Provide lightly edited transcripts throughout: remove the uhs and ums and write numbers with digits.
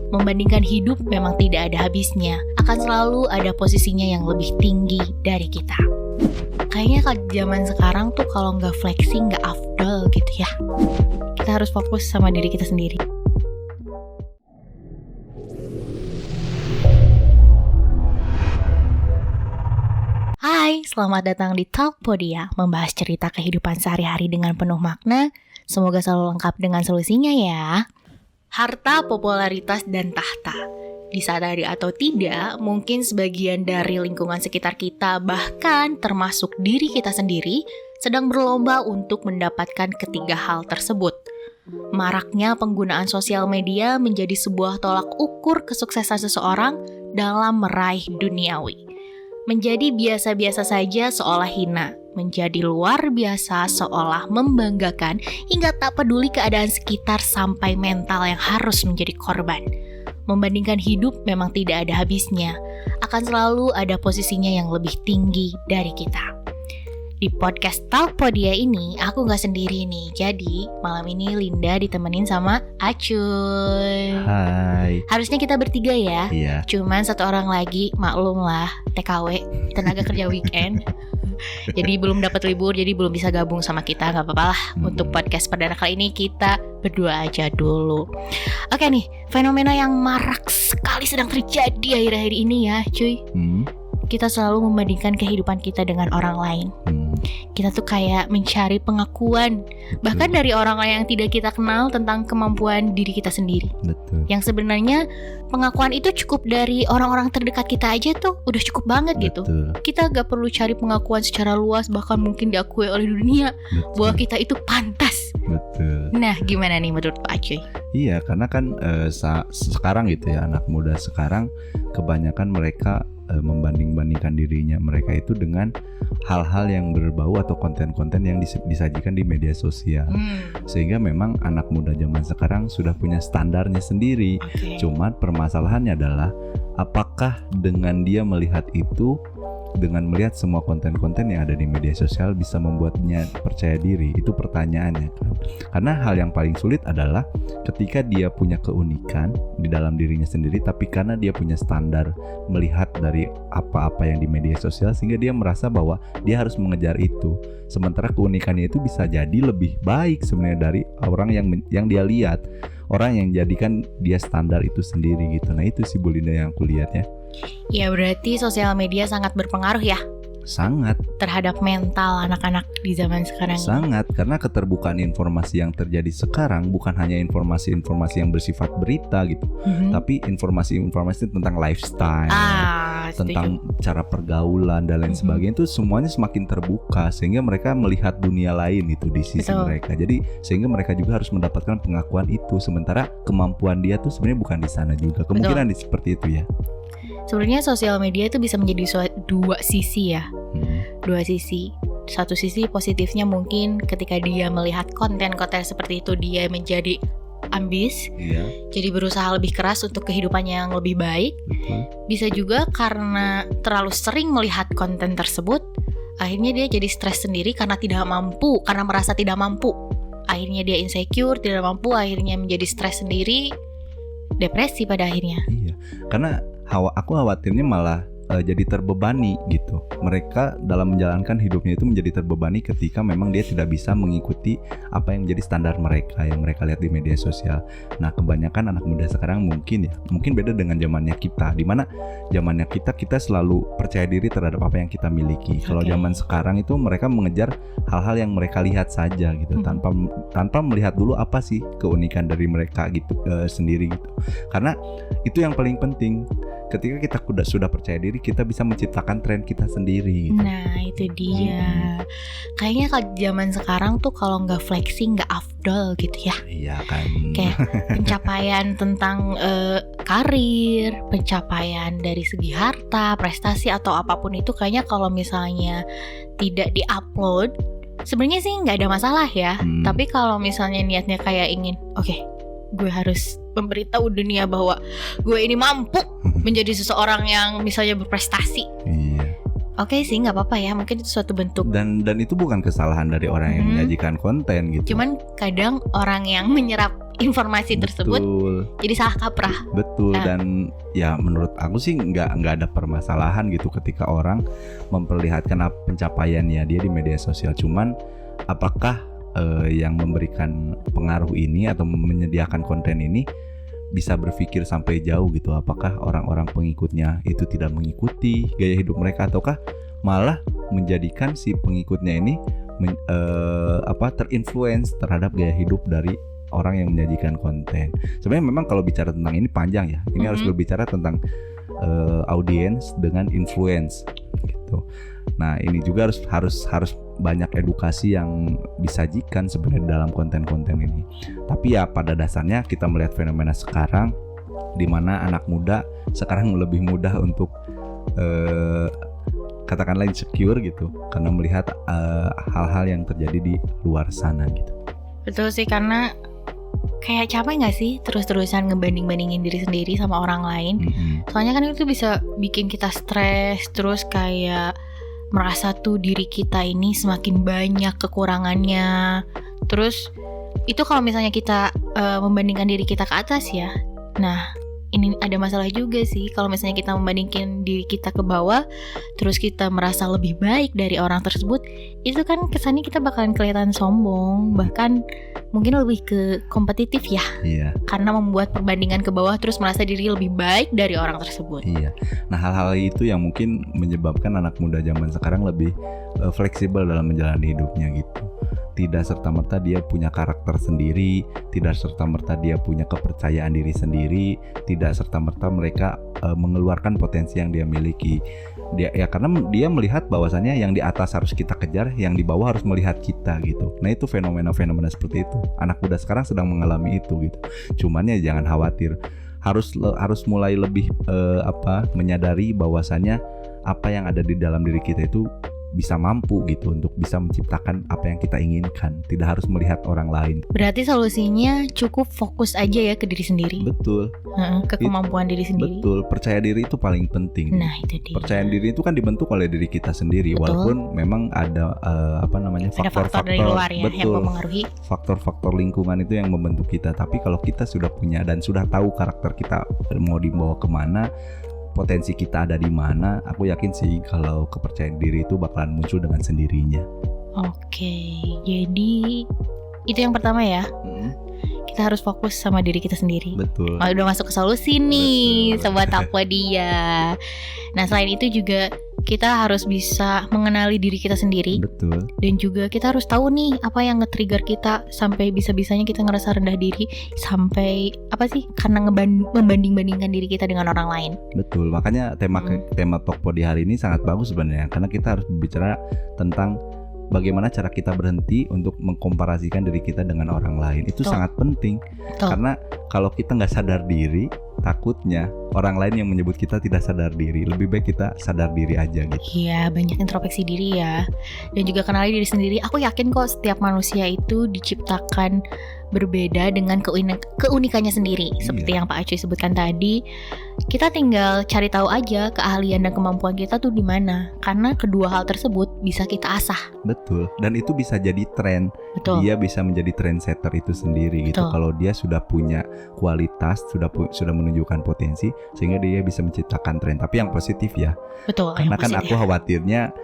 Membandingkan hidup memang tidak ada habisnya. Akan selalu ada posisinya yang lebih tinggi dari kita. Kayaknya kalau zaman sekarang tuh kalau nggak flexing nggak afdol gitu ya. Kita harus fokus sama diri kita sendiri. Hai, selamat datang di Talkpodia, membahas cerita kehidupan sehari-hari dengan penuh makna. Semoga selalu lengkap dengan solusinya ya. Harta, popularitas, dan tahta. Disadari atau tidak, mungkin sebagian dari lingkungan sekitar kita, bahkan termasuk diri kita sendiri, sedang berlomba untuk mendapatkan ketiga hal tersebut. Maraknya penggunaan sosial media menjadi sebuah tolak ukur kesuksesan seseorang dalam meraih duniawi. Menjadi biasa-biasa saja seolah hina, menjadi luar biasa seolah membanggakan, hingga tak peduli keadaan sekitar sampai mental yang harus menjadi korban. Membandingkan hidup memang tidak ada habisnya, akan selalu ada posisinya yang lebih tinggi dari kita. Di podcast Talkpodia ini, aku gak sendiri nih. Jadi, malam ini Linda ditemenin sama Acuy. Hai. Harusnya kita bertiga ya. Iya. Cuman satu orang lagi, maklum lah, TKW, tenaga kerja weekend. Jadi belum dapat libur, jadi belum bisa gabung sama kita. Gak apa-apa lah. Untuk podcast perdana kali ini kita berdua aja dulu. Oke nih, fenomena yang marak sekali sedang terjadi akhir-akhir ini ya, cuy. Kita selalu membandingkan kehidupan kita dengan orang lain. Kita tuh kayak mencari pengakuan, bahkan dari orang-orang yang tidak kita kenal tentang kemampuan diri kita sendiri. Betul. Yang sebenarnya pengakuan itu cukup dari orang-orang terdekat kita aja tuh udah cukup banget gitu. Kita gak perlu cari pengakuan secara luas, bahkan mungkin diakui oleh dunia bahwa kita itu pantas. Betul. Nah, gimana nih menurut Pak Acuy? Iya, karena kan sekarang gitu ya, anak muda sekarang kebanyakan mereka membanding-bandingkan dirinya mereka itu dengan hal-hal yang berbau atau konten-konten yang disajikan di media sosial. Sehingga memang anak muda zaman sekarang sudah punya standarnya sendiri. Cuman permasalahannya adalah apakah dengan dia melihat itu, dengan melihat semua konten-konten yang ada di media sosial bisa membuatnya percaya diri? Itu pertanyaannya kan. Karena hal yang paling sulit adalah ketika dia punya keunikan di dalam dirinya sendiri, tapi karena dia punya standar melihat dari apa-apa yang di media sosial, sehingga dia merasa bahwa dia harus mengejar itu. Sementara keunikannya itu bisa jadi lebih baik sebenarnya dari orang yang dia lihat, orang yang jadikan dia standar itu sendiri gitu. Nah itu sih Bu Linda yang aku lihat ya. Ya berarti sosial media sangat berpengaruh ya? Sangat. Terhadap mental anak-anak di zaman sekarang. Sangat, karena keterbukaan informasi yang terjadi sekarang bukan hanya informasi-informasi yang bersifat berita gitu, tapi informasi-informasi tentang lifestyle, tentang cara pergaulan dan lain sebagainya, itu semuanya semakin terbuka sehingga mereka melihat dunia lain itu di sisi mereka. Jadi sehingga mereka juga harus mendapatkan pengakuan itu, sementara kemampuan dia tuh sebenarnya bukan di sana juga. Kemungkinan seperti itu ya. Sebenarnya sosial media itu bisa menjadi dua sisi ya. Dua sisi. Satu sisi positifnya mungkin ketika dia melihat konten-konten seperti itu, dia menjadi ambis, jadi berusaha lebih keras untuk kehidupannya yang lebih baik. Bisa juga karena terlalu sering melihat konten tersebut, akhirnya dia jadi stres sendiri karena tidak mampu, karena merasa tidak mampu. Akhirnya dia insecure, tidak mampu, akhirnya menjadi stres sendiri, depresi pada akhirnya. Iya, karena aku khawatirnya malah jadi terbebani gitu. Mereka dalam menjalankan hidupnya itu menjadi terbebani ketika memang dia tidak bisa mengikuti apa yang menjadi standar mereka yang mereka lihat di media sosial. Nah kebanyakan anak muda sekarang mungkin beda dengan zamannya kita, dimana zamannya kita selalu percaya diri terhadap apa yang kita miliki. Kalau zaman sekarang itu mereka mengejar hal-hal yang mereka lihat saja gitu, tanpa melihat dulu apa sih keunikan dari mereka gitu sendiri gitu. Karena itu yang paling penting. Ketika kita sudah percaya diri, kita bisa menciptakan tren kita sendiri gitu. Nah itu dia. Kayaknya kalau zaman sekarang tuh kalau nggak flexing nggak afdol gitu ya. Iya kan. Kayak pencapaian tentang karir, pencapaian dari segi harta, prestasi atau apapun itu, kayaknya kalau misalnya tidak diupload, sebenarnya sih nggak ada masalah ya. Tapi kalau misalnya niatnya kayak ingin, gue harus memberitahu dunia bahwa gue ini mampu menjadi seseorang yang misalnya berprestasi. Oke sih, nggak apa-apa ya, mungkin itu suatu bentuk. Dan itu bukan kesalahan dari orang yang menyajikan konten gitu. Cuman kadang orang yang menyerap informasi tersebut Betul. jadi salah kaprah. Betul. Nah. Dan ya menurut aku sih nggak ada permasalahan gitu ketika orang memperlihatkan pencapaiannya dia di media sosial. Cuman apakah yang memberikan pengaruh ini atau menyediakan konten ini bisa berpikir sampai jauh gitu? Apakah orang-orang pengikutnya itu tidak mengikuti gaya hidup mereka, ataukah malah menjadikan si pengikutnya ini terinfluence terhadap gaya hidup dari orang yang menyajikan konten. Sebenarnya memang kalau bicara tentang ini panjang ya. Ini harus berbicara tentang audience dengan influence gitu. Nah, ini juga harus banyak edukasi yang disajikan sebenarnya dalam konten-konten ini. Tapi ya pada dasarnya kita melihat fenomena sekarang di mana anak muda sekarang lebih mudah untuk katakanlah insecure gitu karena melihat hal-hal yang terjadi di luar sana gitu. Betul sih, karena kayak capek gak sih terus-terusan ngebanding-bandingin diri sendiri sama orang lain. Soalnya kan itu bisa bikin kita stres, terus kayak merasa tuh diri kita ini semakin banyak kekurangannya. Terus itu kalau misalnya kita membandingkan diri kita ke atas ya. Nah, ini ada masalah juga sih kalau misalnya kita membandingkan diri kita ke bawah, terus kita merasa lebih baik dari orang tersebut, itu kan kesannya kita bakalan kelihatan sombong, bahkan mungkin lebih ke kompetitif ya. Iya. Karena membuat perbandingan ke bawah terus merasa diri lebih baik dari orang tersebut. Iya. Nah, hal-hal itu yang mungkin menyebabkan anak muda zaman sekarang lebih fleksibel dalam menjalani hidupnya gitu. Tidak serta-merta dia punya karakter sendiri, tidak serta-merta dia punya kepercayaan diri sendiri, tidak serta-merta mereka mengeluarkan potensi yang dia miliki. Karena dia melihat bahwasannya yang di atas harus kita kejar, yang di bawah harus melihat kita gitu. Nah, itu fenomena-fenomena seperti itu. Anak muda sekarang sedang mengalami itu gitu. Cuman ya jangan khawatir. Harus mulai lebih menyadari bahwasannya apa yang ada di dalam diri kita itu bisa mampu gitu untuk bisa menciptakan apa yang kita inginkan, tidak harus melihat orang lain. Berarti solusinya cukup fokus aja ya ke diri sendiri. Betul. Ke kemampuan diri sendiri. Betul, percaya diri itu paling penting. Nah, itu dia. Percaya diri itu kan dibentuk oleh diri kita sendiri. Betul. Walaupun memang ada faktor-faktor dari luar ya, betul, yang mempengaruhi. Faktor-faktor lingkungan itu yang membentuk kita. Tapi kalau kita sudah punya dan sudah tahu karakter kita mau dibawa kemana, potensi kita ada di mana, aku yakin sih kalau kepercayaan diri itu bakalan muncul dengan sendirinya. Oke, jadi itu yang pertama ya. Kita harus fokus sama diri kita sendiri. Betul. Udah masuk ke solusi nih, Betul. Sobat Takwadia. Nah, selain itu juga kita harus bisa mengenali diri kita sendiri. Betul. Dan juga kita harus tahu nih apa yang nge-trigger kita sampai bisa-bisanya kita ngerasa rendah diri, sampai karena membanding-bandingkan diri kita dengan orang lain. Betul. Makanya tema Tokpo di hari ini sangat bagus sebenarnya, karena kita harus berbicara tentang bagaimana cara kita berhenti untuk mengkomparasikan diri kita dengan orang lain. Itu sangat penting. Karena kalau kita nggak sadar diri, takutnya orang lain yang menyebut kita tidak sadar diri. Lebih baik kita sadar diri aja gitu. Iya, banyak introspeksi diri ya. Dan juga kenali diri sendiri. Aku yakin kok setiap manusia itu diciptakan berbeda dengan keunikannya sendiri. Seperti yang Pak Acuy sebutkan tadi, kita tinggal cari tahu aja keahlian dan kemampuan kita tuh di mana. Karena kedua hal tersebut bisa kita asah. Betul. Dan itu bisa jadi tren. Betul. Dia bisa menjadi trendsetter itu sendiri gitu. Kalau dia sudah punya kualitas, sudah menunjukkan potensi, sehingga dia bisa menciptakan tren. Tapi yang positif ya. Betul. Karena kan aku khawatirnya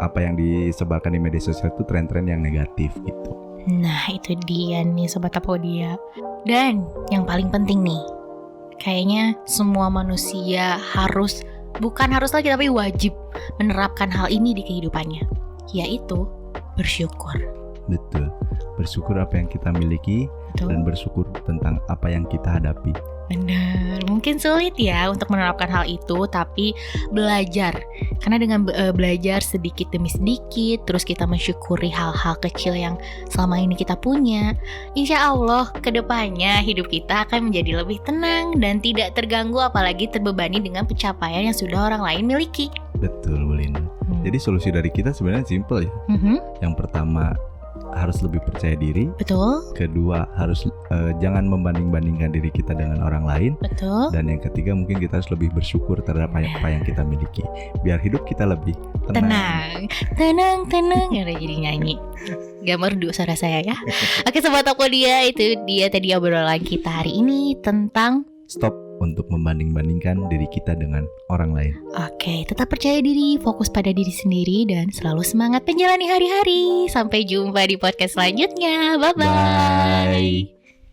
apa yang disebarkan di media sosial itu tren-tren yang negatif gitu. Nah, itu dia nih Sobat Tapodia. Dan yang paling penting nih, kayaknya semua manusia bukan harus lagi tapi wajib menerapkan hal ini di kehidupannya, yaitu bersyukur. Betul. Bersyukur apa yang kita miliki. Betul. Dan bersyukur tentang apa yang kita hadapi. Benar, mungkin sulit ya untuk menerapkan hal itu, tapi belajar. Karena dengan belajar sedikit demi sedikit, terus kita mensyukuri hal-hal kecil yang selama ini kita punya, insya Allah kedepannya hidup kita akan menjadi lebih tenang dan tidak terganggu, apalagi terbebani dengan pencapaian yang sudah orang lain miliki. Betul, Bu Linda. Jadi solusi dari kita sebenarnya simple ya. Yang pertama, harus lebih percaya diri. Betul. Kedua, harus jangan membanding-bandingkan diri kita dengan orang lain. Betul. Dan yang ketiga, mungkin kita harus lebih bersyukur terhadap apa yang kita miliki, biar hidup kita lebih tenang. Tenang. Ya udah jadi nyanyi. Gak merdu suara saya ya. Oke Sobat Tokopedia, itu dia tadi obrolan kita hari ini tentang stop untuk membanding-bandingkan diri kita dengan orang lain. Oke, tetap percaya diri, fokus pada diri sendiri, dan selalu semangat menjalani hari-hari. Sampai jumpa di podcast selanjutnya. Bye-bye. Bye.